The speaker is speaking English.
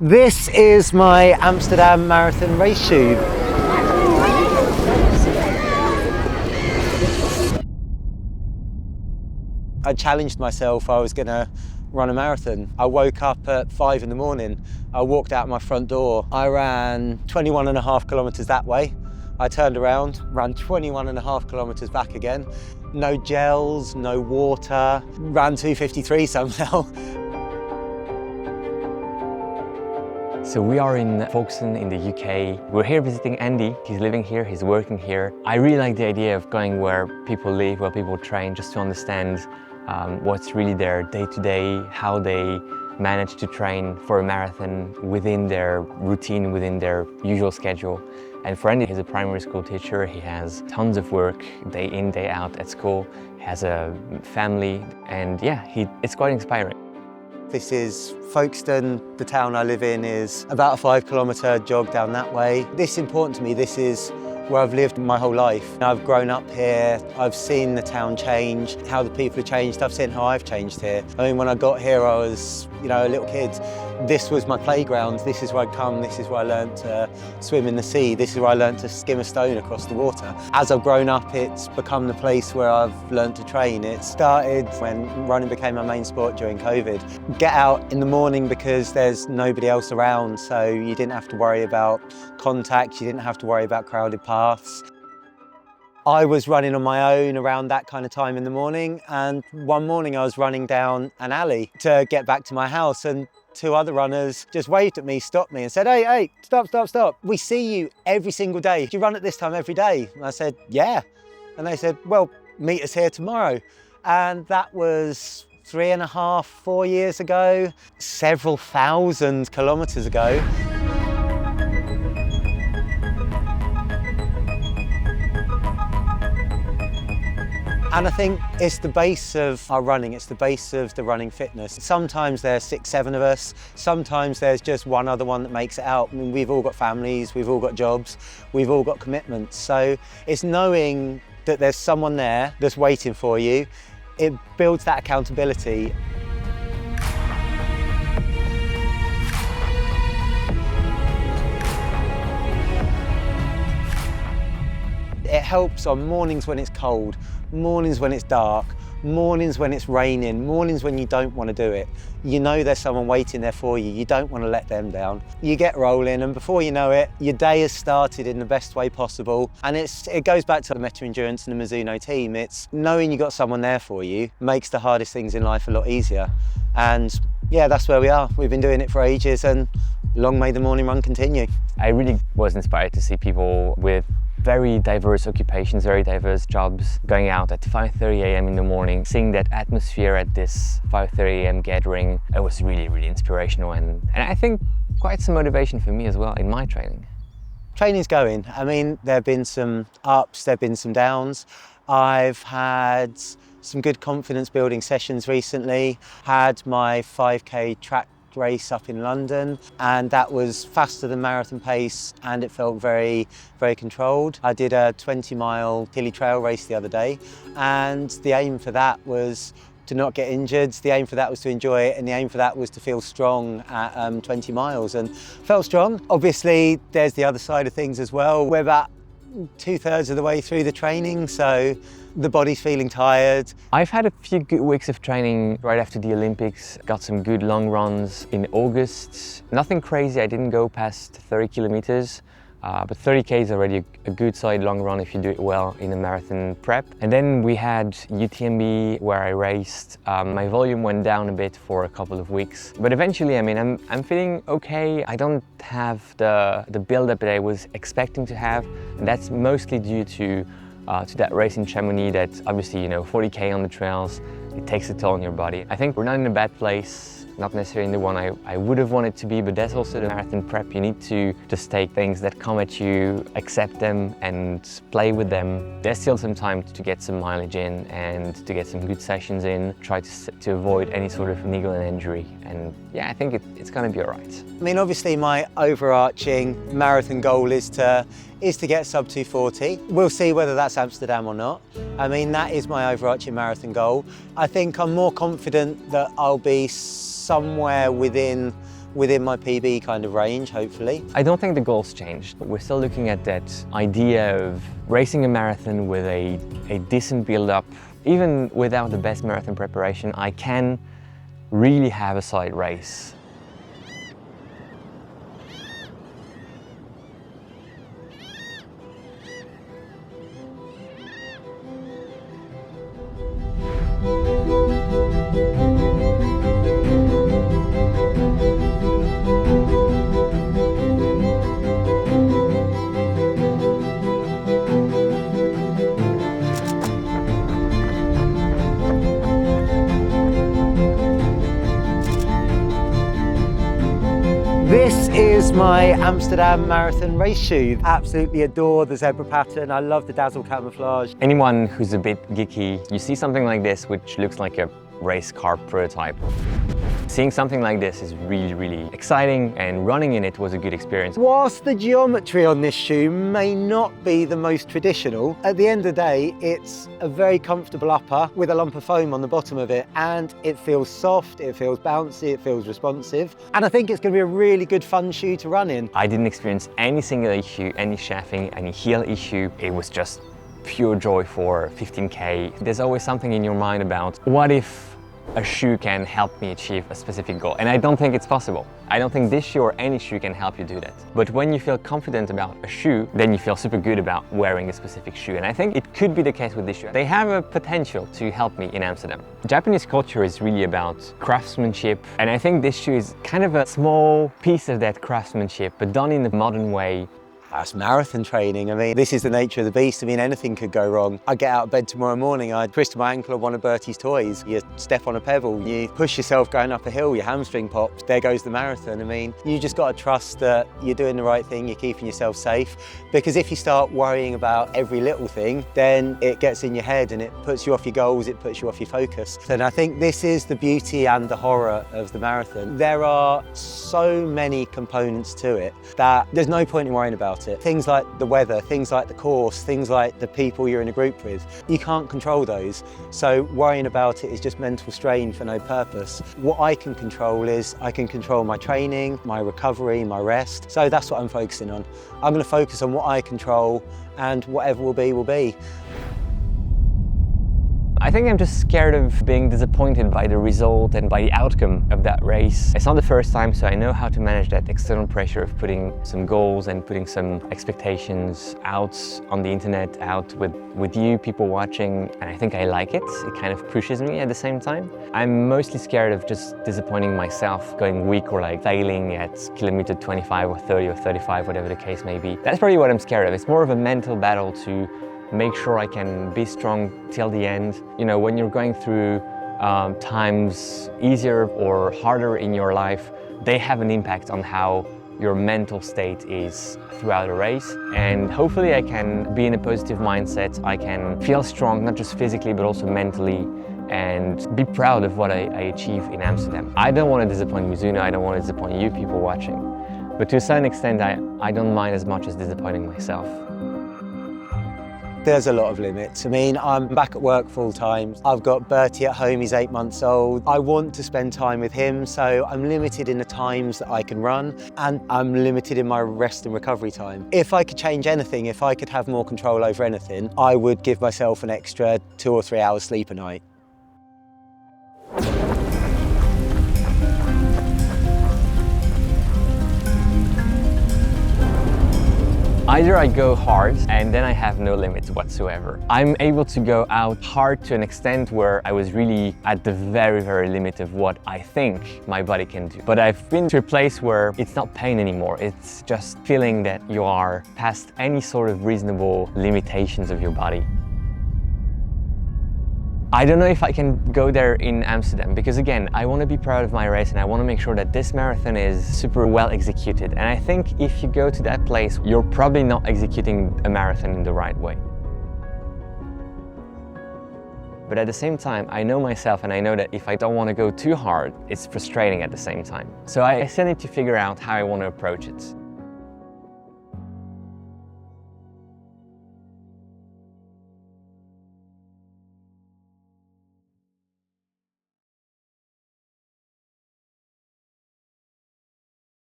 This is my Amsterdam marathon race shoe. I challenged myself I was going to run a marathon. I woke up at 5 in the morning. I walked out my front door. I ran 21.5 kilometers that way. I turned around, ran 21.5 kilometers back again. No gels, no water, ran 2:53 somehow. So we are in Folkestone in the UK. We're here visiting Andy. He's living here, he's working here. I really like the idea of going where people live, where people train, just to understand what's really their day-to-day, how they manage to train for a marathon within their routine, within their usual schedule. And for Andy, he's a primary school teacher. He has tons of work day in, day out at school. He has a family, and yeah, it's quite inspiring. This is Folkestone. The town I live in is about a 5 kilometre jog down that way. This is important to me. This is where I've lived my whole life. I've grown up here. I've seen the town change, how the people have changed. I've seen how I've changed here. I mean, when I got here, I was, a little kid. This was my playground. This is where I'd come. This is where I learned to swim in the sea. This is where I learned to skim a stone across the water. As I've grown up, it's become the place where I've learned to train. It started when running became my main sport during COVID. Get out in the morning because there's nobody else around, so you didn't have to worry about contact. You didn't have to worry about crowded paths. I was running on my own around that kind of time in the morning, and one morning I was running down an alley to get back to my house, and 2 other runners just waved at me, stopped me and said, hey, stop. We see you every single day. Do you run at this time every day? And I said, yeah. And they said, well, meet us here tomorrow. And that was 3.5, 4 years ago, several thousand kilometers ago. And I think it's the base of our running, it's the base of the running fitness. Sometimes there's 6, 7 of us, sometimes there's just one other one that makes it out. I mean, we've all got families, we've all got jobs, we've all got commitments. So it's knowing that there's someone there that's waiting for you. It builds that accountability. It helps on mornings when it's cold, mornings when it's dark, mornings when it's raining, mornings when you don't want to do it. You know there's someone waiting there for you. You don't want to let them down. You get rolling, and before you know it, your day has started in the best way possible. And it goes back to the Meta Endurance and the Mizuno team. It's knowing you got someone there for you makes the hardest things in life a lot easier. And yeah, that's where we are. We've been doing it for ages, and long may the morning run continue. I really was inspired to see people with very diverse occupations, very diverse jobs, going out at 5:30 a.m. in the morning, seeing that atmosphere at this 5:30 a.m. gathering. It was really, really inspirational, and I think quite some motivation for me as well in my training. Training's going. I mean, there have been some ups, there have been some downs. I've had some good confidence building sessions recently, had my 5K track race up in London, and that was faster than marathon pace, and it felt very, very controlled. I did a 20-mile hilly trail race the other day, and the aim for that was to not get injured. The aim for that was to enjoy it, and the aim for that was to feel strong at 20 miles, and felt strong. Obviously, there's the other side of things as well. We're about 2/3 of the way through the training, so the body's feeling tired. I've had a few good weeks of training right after the Olympics. Got some good long runs in August. Nothing crazy, I didn't go past 30 kilometers, but 30K is already a good solid long run if you do it well in a marathon prep. And then we had UTMB where I raced. My volume went down a bit for a couple of weeks, but eventually, I mean, I'm feeling okay. I don't have the build-up that I was expecting to have, and that's mostly due to that race in Chamonix. That obviously, 40K on the trails, it takes a toll on your body. I think we're not in a bad place, not necessarily in the one I would have wanted to be, but that's also the marathon prep. You need to just take things that come at you, accept them and play with them. There's still some time to get some mileage in and to get some good sessions in, try to avoid any sort of niggle and injury. And yeah, I think it's gonna be all right. I mean, obviously my overarching marathon goal is to get sub 240. We'll see whether that's Amsterdam or not. I mean, that is my overarching marathon goal. I think I'm more confident that I'll be somewhere within within my PB kind of range, hopefully. I don't think the goal's changed. We're still looking at that idea of racing a marathon with a decent build-up. Even without the best marathon preparation, I can really have a solid race. This is my Amsterdam marathon race shoe. Absolutely adore the zebra pattern. I love the dazzle camouflage. Anyone who's a bit geeky, you see something like this, which looks like a race car prototype. Seeing something like this is really, really exciting, and running in it was a good experience. Whilst the geometry on this shoe may not be the most traditional, at the end of the day, it's a very comfortable upper with a lump of foam on the bottom of it, and it feels soft, it feels bouncy, it feels responsive. And I think it's going to be a really good fun shoe to run in. I didn't experience any single issue, any chafing, any heel issue. It was just pure joy for 15K. There's always something in your mind about what if a shoe can help me achieve a specific goal, and I don't think it's possible. I don't think this shoe or any shoe can help you do that. But when you feel confident about a shoe, then you feel super good about wearing a specific shoe, and I think it could be the case with this shoe. They have a potential to help me in Amsterdam. Japanese culture is really about craftsmanship, and I think this shoe is kind of a small piece of that craftsmanship, but done in a modern way. That's marathon training. I mean, this is the nature of the beast. I mean, anything could go wrong. I get out of bed tomorrow morning, I twist my ankle on one of Bertie's toys. You step on a pebble, you push yourself going up a hill, your hamstring pops, there goes the marathon. I mean, you just got to trust that you're doing the right thing, you're keeping yourself safe. Because if you start worrying about every little thing, then it gets in your head and it puts you off your goals, it puts you off your focus. And I think this is the beauty and the horror of the marathon. There are so many components to it that there's no point in worrying about it. Things like the weather, things like the course, things like the people you're in a group with, you can't control those. So worrying about it is just mental strain for no purpose. What I can control is I can control my training, my recovery, my rest. So that's what I'm focusing on. I'm going to focus on what I control, and whatever will be, will be. I think I'm just scared of being disappointed by the result and by the outcome of that race. It's not the first time, so I know how to manage that external pressure of putting some goals and putting some expectations out on the internet, out with you, people watching, and I think I like it. It kind of pushes me at the same time. I'm mostly scared of just disappointing myself, going weak or like failing at kilometer 25 or 30 or 35, whatever the case may be. That's probably what I'm scared of. It's more of a mental battle to make sure I can be strong till the end. You know, when you're going through times easier or harder in your life, they have an impact on how your mental state is throughout a race. And hopefully I can be in a positive mindset. I can feel strong, not just physically, but also mentally, and be proud of what I achieve in Amsterdam. I don't want to disappoint Mizuno, I don't want to disappoint you people watching. But to a certain extent, I don't mind as much as disappointing myself. There's a lot of limits. I mean, I'm back at work full time. I've got Bertie at home, he's 8 months old. I want to spend time with him, so I'm limited in the times that I can run, and I'm limited in my rest and recovery time. If I could change anything, if I could have more control over anything, I would give myself an extra 2 or 3 hours sleep a night. Either I go hard and then I have no limits whatsoever. I'm able to go out hard to an extent where I was really at the very, very limit of what I think my body can do. But I've been to a place where it's not pain anymore. It's just feeling that you are past any sort of reasonable limitations of your body. I don't know if I can go there in Amsterdam because, again, I want to be proud of my race and I want to make sure that this marathon is super well executed. And I think if you go to that place, you're probably not executing a marathon in the right way. But at the same time, I know myself and I know that if I don't want to go too hard, it's frustrating at the same time. So I still need to figure out how I want to approach it.